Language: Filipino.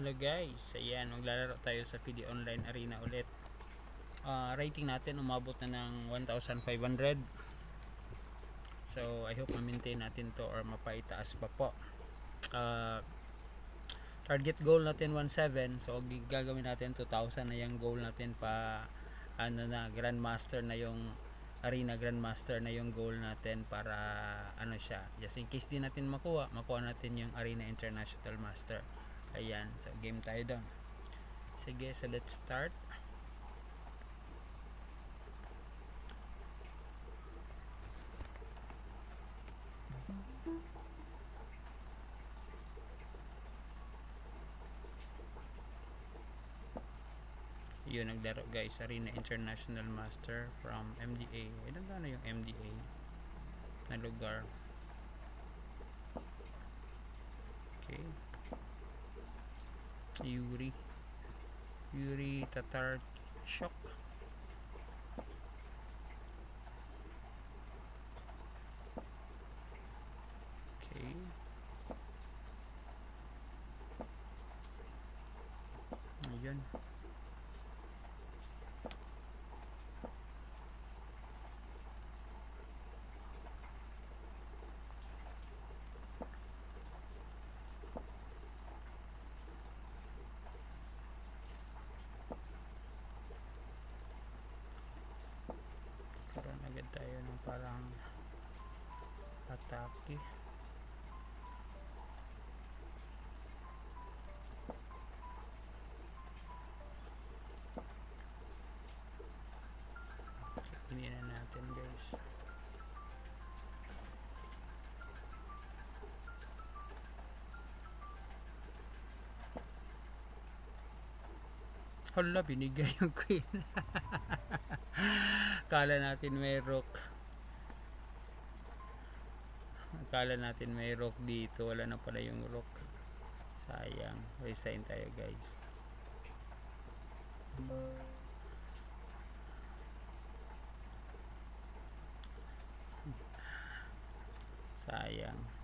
Hello guys, ayan, maglalaro tayo sa PD Online Arena ulit. Rating natin umabot na ng 1,500. So I hope ma-maintain natin to or mapaitaas pa po. Target goal natin 1,700. So gagawin natin 2,000 na yung goal natin pa Grandmaster na yung Arena Grandmaster na yung goal natin para siya. Just in case di natin makuha natin yung Arena International Master. Ayan, so game tayo doon. Sige, so let's start. Yun, naglaro guys, Arena International Master from MDA. Ilan na yung MDA na lugar? Okay, Yuri Tatar Shock. Okay, ayun. Karoon agad tayo ng parang atake. Hindi na natin guys. Hala, binigay yung queen. Akala natin may rook dito, wala na pala yung rook. Sayang, resign tayo guys. Sayang.